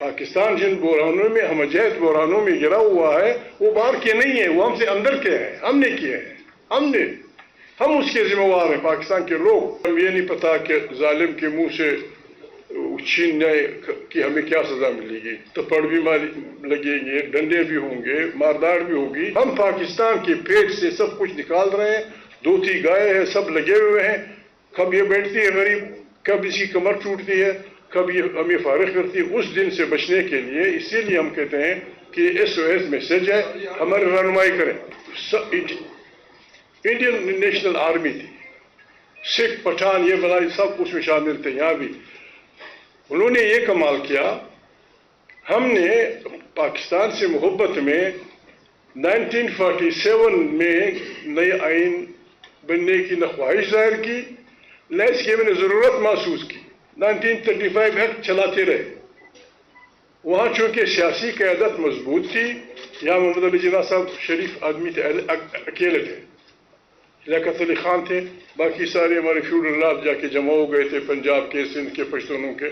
پاکستان جن بحرانوں میں ہم جہت بحرانوں میں گرا ہوا ہے وہ باہر کے نہیں ہے، وہ ہم سے اندر کے ہیں، ہم نے کیے ہیں، ہم اس کے ذمہ وار ہیں پاکستان کے لوگ. ہم یہ نہیں پتا کہ ظالم کے منہ سے چھیننے کی ہمیں کیا سزا ملے گی، تھپڑ بھی لگے گی، ڈنڈے بھی ہوں گے، مارداڑ بھی ہوگی. ہم پاکستان کے پیٹ سے سب کچھ نکال رہے ہیں، دھوتی گائے ہیں، سب لگے ہوئے ہیں. کب یہ بیٹھتی ہے غریب، کب اسی کمر ٹوٹتی ہے، کب یہ ہمیں فارغ کرتی ہے. اس دن سے بچنے کے لیے اسی لیے ہم کہتے ہیں کہ SOS میسج ہے، ہماری رہنمائی کریں. انڈین نیشنل آرمی تھی، سکھ پٹھان یہ بلائی سب اس میں شامل تھے. یہاں بھی انہوں نے یہ کمال کیا. ہم نے پاکستان سے محبت میں 1947 میں نئے آئین بننے کی نہ خواہش ظاہر کی، نہ اس کی میں نے ضرورت محسوس کی. 1935 ایکٹ چلاتے رہے. وہاں چونکہ سیاسی قیادت مضبوط تھی، یہاں محمد علی جناح صاحب شریف آدمی تھے، اکیلے تھے، لیاقت علی خان تھے، باقی سارے ہمارے فیوڈل لاٹ جا کے جمع ہو گئے تھے، پنجاب کے، سندھ کے، پشتونوں کے،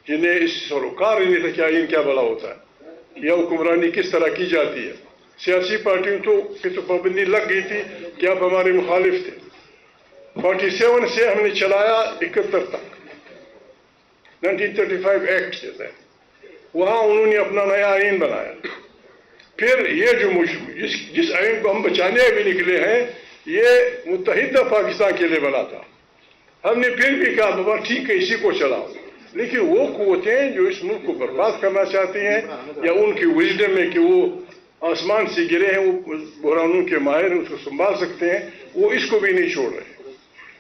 جنہیں اس سروکار ہی نہیں تھا کہ آئین کیا بلا ہوتا ہے یا حکمرانی کس طرح کی جاتی ہے. سیاسی پارٹیوں تو پابندی لگ گئی تھی کہ آپ ہمارے مخالف تھے. 47 سے ہم نے چلایا 71 تک، 1935 ایکٹ سے وہاں انہوں نے اپنا نیا آئین بنایا. پھر یہ جو جس آئین کو ہم بچانے بھی نکلے ہیں یہ متحدہ پاکستان کے لیے بنا تھا. ہم نے پھر بھی کہا بابا ٹھیک ہے اسی کو چلاؤ، لیکن وہ قوتیں جو اس ملک کو برباد کرنا چاہتی ہیں یا ان کی وژڈم ہے کہ وہ آسمان سے گرے ہیں، وہ بحرانوں کے ماہر ہیں، اس کو سنبھال سکتے ہیں، وہ اس کو بھی نہیں چھوڑ رہے.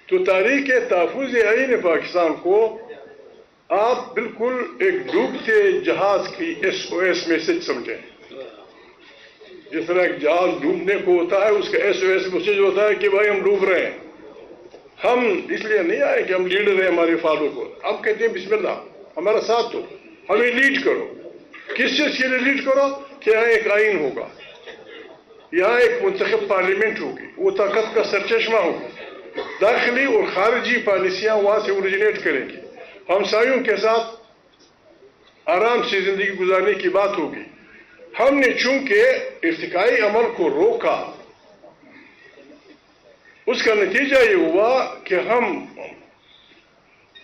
تو تحریک تحفظ آئین پاکستان کو آپ بالکل ایک ڈوبتے جہاز کی SOS میسج سمجھیں. جس طرح ایک جہاز ڈوبنے کو ہوتا ہے اس کا SOS میسج ہوتا ہے کہ بھائی ہم ڈوب رہے ہیں. ہم اس لیے نہیں آئے کہ ہم لیڈر ہیں ہمارے فالو کو. اب کہتے ہیں بسم اللہ ہمارا ساتھ دو، ہمیں لیڈ کرو. کس چیز کے لیے لیڈ کرو؟ کہ یہاں ایک آئین ہوگا، یہاں ایک منتخب پارلیمنٹ ہوگی، وہ طاقت کا سرچشمہ ہوگی، داخلی اور خارجی پالیسیاں وہاں سے اوریجنیٹ کریں گی، ہمسایوں کے ساتھ آرام سے زندگی گزارنے کی بات ہوگی. ہم نے چونکہ ارتقائی عمل کو روکا، اس کا نتیجہ یہ ہوا کہ ہم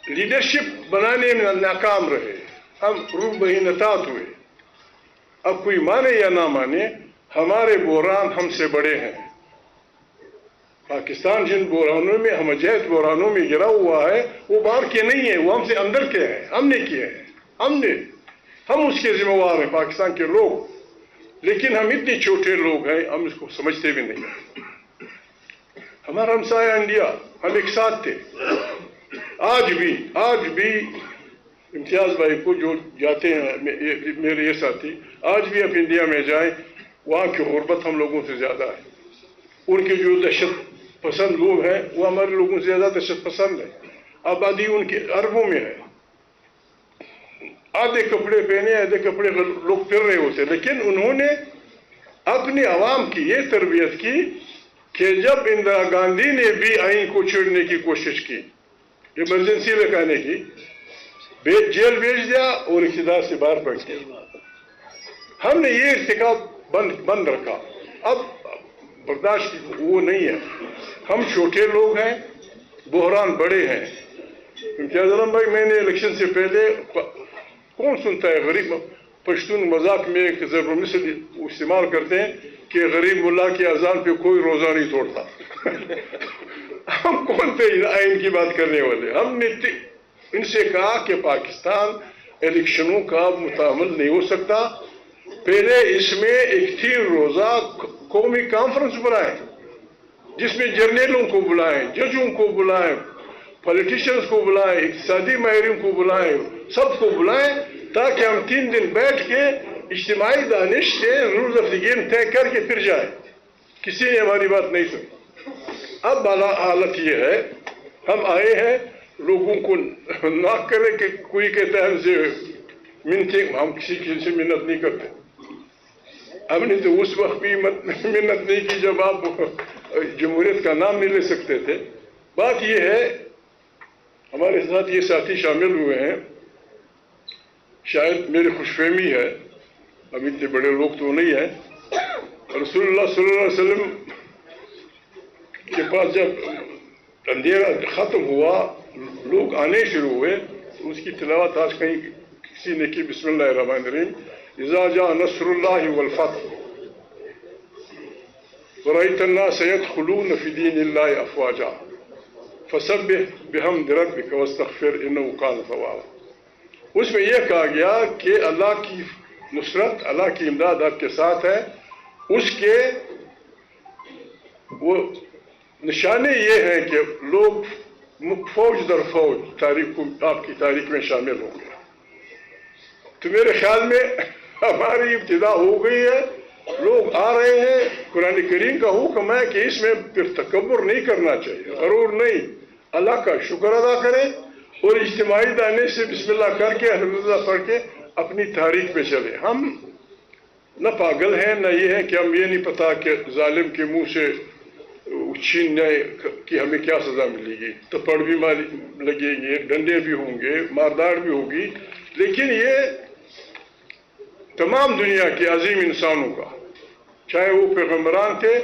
لیڈرشپ بنانے میں ناکام رہے، ہم روح بہینطاط ہوئے. اب کوئی مانے یا نہ مانے ہمارے بحران ہم سے بڑے ہیں. پاکستان جن بحرانوں میں ہم جہت بحرانوں میں گرا ہوا ہے وہ باہر کے نہیں ہے، وہ ہم سے اندر کے ہیں، ہم نے کیے ہیں، ہم اس کے ذمہ وار ہیں پاکستان کے لوگ. لیکن ہم اتنے چھوٹے لوگ ہیں ہم اس کو سمجھتے بھی نہیں. ہمارا ہمسایہ انڈیا، ہم ایک ساتھ تھے. آج بھی امتیاز بھائی کو جو جاتے ہیں میرے یہ ساتھی، آج بھی آپ انڈیا میں جائیں وہاں کی غربت ہم لوگوں سے زیادہ ہے. ان کے جو دہشت پسند لوگ ہیں وہ ہمارے لوگوں سے زیادہ دہشت پسند ہے. آبادی ان کے اربوں میں ہے. آدھے کپڑے پہنے آدھے کپڑے لوگ پھر رہے ہوتے، لیکن انہوں نے اپنے عوام کی یہ تربیت کی کہ جب اندرا گاندھی نے بھی آئین کو چھیڑنے کی کوشش کی، ایمرجنسی لگانے کی، جیل بھیج دیا اور اقتدار سے باہر پھینک دیا. ہم نے یہ ارتکاب بند رکھا. اب برداشت وہ نہیں ہے. ہم چھوٹے لوگ ہیں، بحران بڑے ہیں. امتیاز علم بھائی میں نے الیکشن سے پہلے، کون سنتا ہے غریب پشتون مذاق میں ایک ضرب المثل استعمال کرتے ہیں کہ غریب ملا کی اذان پہ کوئی روزہ نہیں توڑتا. ہم کون تھے آئین کی بات کرنے والے؟ ہم نے ان سے کہا کہ پاکستان الیکشنوں کا متعامل نہیں ہو سکتا، پہلے اس میں ایک 3 روزہ قومی کانفرنس بلائیں جس میں جرنیلوں کو بلائیں، ججوں کو بلائیں، پولیٹیشنز کو بلائیں، اقتصادی ماہرین کو بلائیں، سب کو بلائیں تاکہ ہم 3 دن بیٹھ کے اجتماعی دانش سے رولز آف دی گیم طے کر کے پھر جائیں. کسی نے ہماری بات نہیں سنی. اب حالت یہ ہے ہم آئے ہیں لوگوں کو ناک کرے کہ کوئی کہتا ہے ہم سے منتیں، ہم کسی سے منت نہیں کرتے. ہم نے تو اس وقت بھی منت نہیں کی جب آپ جمہوریت کا نام نہیں لے سکتے تھے. بات یہ ہے ہمارے ساتھ یہ ساتھی شامل ہوئے ہیں شاید میری خوش فہمی ہے، اب اتنے بڑے لوگ تو نہیں ہیں. رسول اللہ صلی اللہ علیہ وسلم کے پاس جب اندھیرا ختم ہوا، لوگ آنے شروع ہوئے، اس کی تلاوت آج کہیں کسی نے کی، بسم اللہ الرحمن الرحیم، اذا جاء نصر اللہ والفتح ورأيت الناس يدخلون في دين الله افواجا فسبح بحمد ربك واستغفر انه كان توابا. اس میں یہ کہا گیا کہ اللہ کی نصرت، اللہ کی امداد آپ کے ساتھ ہے. اس کے وہ نشانے یہ ہیں کہ لوگ فوج در فوج تاریخ آپ کی تاریخ میں شامل ہوں گے. تو میرے خیال میں ہماری ابتدا ہو گئی ہے، لوگ آ رہے ہیں. قرآن کریم کا حکم ہے کہ اس میں پھر تکبر نہیں کرنا چاہیے، غرور نہیں، اللہ کا شکر ادا کریں اور اجتماعی دانے سے بسم اللہ کر کے الحمدللہ پڑھ کے اپنی تاریخ پہ چلیں. ہم نہ پاگل ہیں، نہ یہ ہے کہ ہم یہ نہیں پتا کہ ظالم کے منہ سے چھیننے کہ ہمیں کیا سزا ملے گی. تپڑ بھی لگیں گے، ڈنڈے بھی ہوں گے، مارداڑ بھی ہوگی. لیکن یہ تمام دنیا کے عظیم انسانوں کا، چاہے وہ پیغمبران تھے،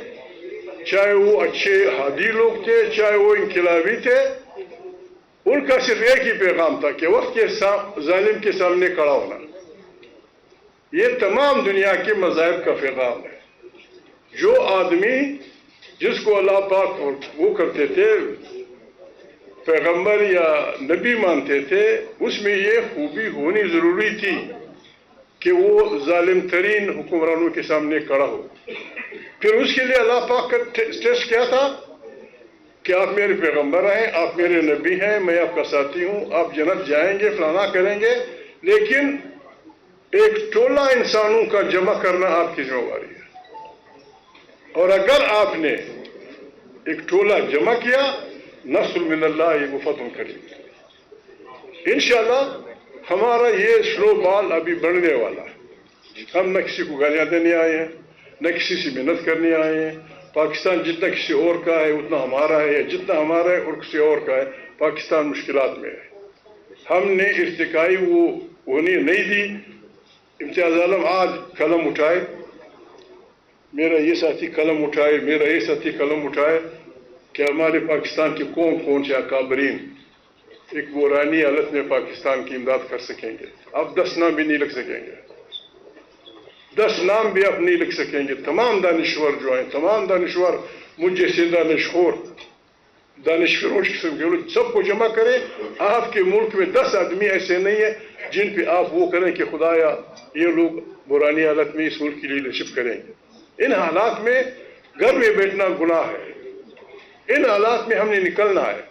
چاہے وہ اچھے ہادی لوگ تھے، چاہے وہ انقلابی تھے، ان کا صرف ایک ہی پیغام تھا کہ وقت کے ظالم کے سامنے کھڑا ہونا. یہ تمام دنیا کے مذاہب کا پیغام ہے. جو آدمی جس کو اللہ پاک وہ کرتے تھے، پیغمبر یا نبی مانتے تھے، اس میں یہ خوبی ہونی ضروری تھی کہ وہ ظالم ترین حکمرانوں کے سامنے کھڑا ہو. پھر اس کے لیے اللہ پاک کا ٹیسٹ کیا تھا کہ آپ میرے پیغمبر ہیں، آپ میرے نبی ہیں، میں آپ کا ساتھی ہوں، آپ جنت جائیں گے، فلانا کریں گے، لیکن ایک ٹولہ انسانوں کا جمع کرنا آپ کی ذمہ داری ہے. اور اگر آپ نے ایک ٹولہ جمع کیا، نصر من اللہ و فتح قریب. انشاءاللہ ہمارا یہ سلو بال ابھی بڑھنے والا ہے. ہم نہ کسی کو گالیاں دینے آئے ہیں، نہ کسی سے محنت کرنے آئے ہیں. پاکستان جتنا کسی اور کا ہے اتنا ہمارا ہے، جتنا ہمارا ہے اور کسی اور کا ہے. پاکستان مشکلات میں ہے. ہم نے ارتقائی وہ ہونی نہیں دی. امتیاز عالم آج قلم اٹھائے، میرا یہ ساتھی قلم اٹھائے، میرا یہ ساتھی قلم اٹھائے کہ ہمارے پاکستان کے کون کون سے اکابرین ایک بحرانی حالت میں پاکستان کی امداد کر سکیں گے. آپ 10 نام بھی نہیں لکھ سکیں گے، 10 نام بھی آپ نہیں لکھ سکیں گے. تمام دانشور جو ہیں، تمام دانشور مجھ جیسے دانشور دانش فروش قسم کے لوگ، سب کو جمع کریں. آپ کے ملک میں 10 آدمی ایسے نہیں ہیں جن پہ آپ وہ کریں کہ خدایا یہ لوگ بحرانی حالت میں اس ملک کی لیڈرشپ کریں گے. ان حالات میں گھر میں بیٹھنا گناہ ہے. ان حالات میں ہم نے نکلنا ہے،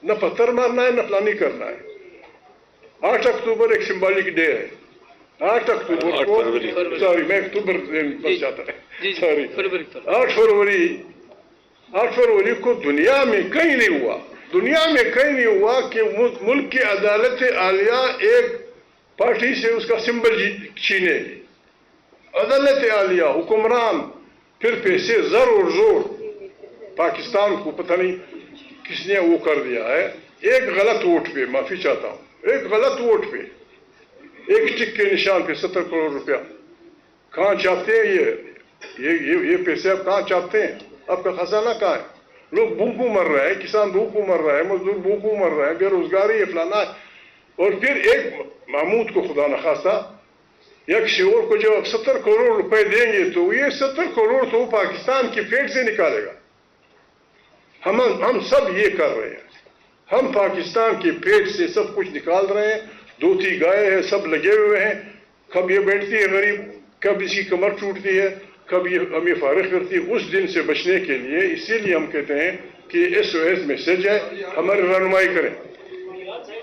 نہ پتھر مارنا ہے، نہ فلانی کرنا ہے. 8 اکتوبر ایک سمبولک ڈے ہے. 8 اکتوبر کو سوری میں اکتوبر بس جاتا ہے، سوری 8 فروری کو دنیا میں کہیں نہیں ہوا، دنیا میں کہیں نہیں ہوا کہ ملک کی عدالت عالیہ ایک پارٹی سے اس کا سمبل چھینے. عدالت عالیہ، حکمران، پھر پیسے زر اور زور. پاکستان کو پتہ نہیں کس نے وہ کر دیا ہے. ایک غلط ووٹ پہ، معافی چاہتا ہوں، ایک غلط ووٹ پہ، ایک ٹک کے نشان پہ 70 کروڑ روپیہ کہاں چاہتے ہیں؟ یہ پیسے آپ کہاں چاہتے ہیں؟ آپ کا خزانہ کہاں ہے؟ لوگ بھوکوں مر رہے ہیں، کسان بھوکوں مر رہے ہیں، مزدور بھوکوں مر رہے ہیں، بے روزگاری ہے، فلانا ہے. اور پھر ایک محمود کو خدا نخواستہ یا کسی اور کو جب 70 کروڑ روپے دیں گے تو یہ 70 کروڑ تو پاکستان کی پیٹ سے نکالے گا. ہم سب یہ کر رہے ہیں، ہم پاکستان کے پیٹ سے سب کچھ نکال رہے ہیں. 2 گائے ہیں، سب لگے ہوئے ہیں. کب یہ بیٹھتی ہے غریب، کب اس کی کمر ٹوٹتی ہے، کب یہ ہمیں فارغ کرتی ہے. اس دن سے بچنے کے لیے اسی لیے ہم کہتے ہیں کہ SOS میسج ہے، ہماری رہنمائی کریں،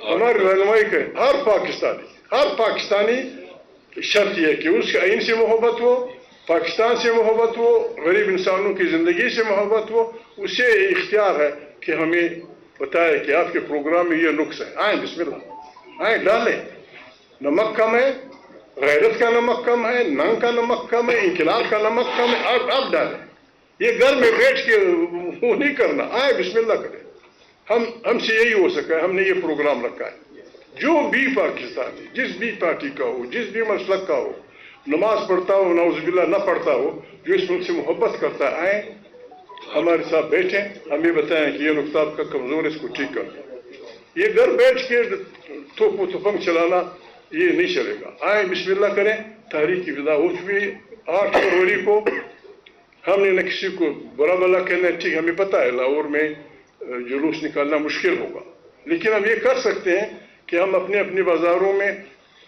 ہماری رہنمائی کریں. ہر پاکستانی شرط یہ ہے کہ اس کے آئین سے محبت ہو، پاکستان سے محبت ہو، غریب انسانوں کی زندگی سے محبت ہو. اسے اختیار ہے کہ ہمیں بتائے کہ آپ کے پروگرام میں یہ نقص ہے. آئیں بسم اللہ، آئیں ڈالیں. نمک کم ہے، غیرت کا نمک کم ہے، ننگ کا نمک کم ہے، انقلاب کا نمک کم ہے، آپ ڈالیں. یہ گھر میں بیٹھ کے وہ نہیں کرنا. آئیں بسم اللہ کریں. ہم سے یہی ہو سکا ہے، ہم نے یہ پروگرام رکھا ہے. جو بھی پاکستانی جس بھی پارٹی کا ہو، جس بھی مسلک کا ہو، نماز پڑھتا ہو نعوذ باللہ نہ پڑھتا ہو، جو اس ملک سے محبت کرتا ہے، آئیں ہمارے ساتھ بیٹھیں، ہمیں بتائیں کہ یہ نقطہ آپ کا کمزور ہے، اس کو ٹھیک کر دیں۔ یہ گھر بیٹھ کے توپ و تفنگ چلانا یہ نہیں چلے گا۔ آئیں بسم اللہ کریں، تحریک کی ودا ہو چکی ہے۔ 8 فروری کو ہم نے نہ کسی کو برا بلا کہنا ہے، ٹھیک ہمیں پتہ ہے لاہور میں جلوس نکالنا مشکل ہوگا، لیکن ہم یہ کر سکتے ہیں کہ ہم اپنے اپنے بازاروں میں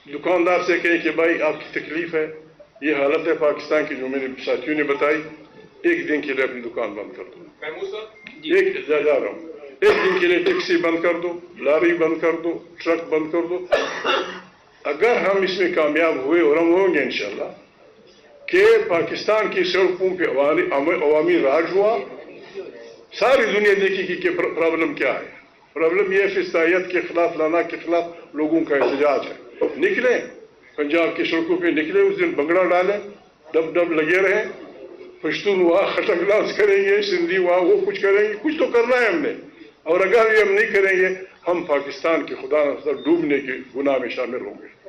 دکاندار سے کہیں کہ بھائی آپ کی تکلیف ہے، یہ حالت ہے پاکستان کی جو میرے ساتھیوں نے بتائی، ایک دن کے لیے اپنی دکان بند کر دو، جا رہا ہوں، ایک دن کے لیے ٹیکسی بند کر دو، لاری بند کر دو، ٹرک بند کر دو۔ اگر ہم اس میں کامیاب ہوئے، اور ہم ہوں گے انشاءاللہ، کہ پاکستان کی سڑکوں پہ عوامی راج ہوا، ساری دنیا دیکھی کہ پرابلم کیا ہے۔ پرابلم یہ ہے فسطائیت کے خلاف، لانا کے خلاف لوگوں کا احتجاج ہے۔ نکلیں پنجاب کی سڑکوں پہ، نکلیں اس دن بنگڑا ڈالیں، ڈب لگے رہیں، پشتون وہاں خٹک ڈانس کریں گے، سندھی وہاں وہ کچھ کریں گے، کچھ تو کرنا ہے ہم نے۔ اور اگر یہ ہم نہیں کریں گے، ہم پاکستان کے خدا نخواستہ ڈوبنے کے گناہ میں شامل ہوں گے۔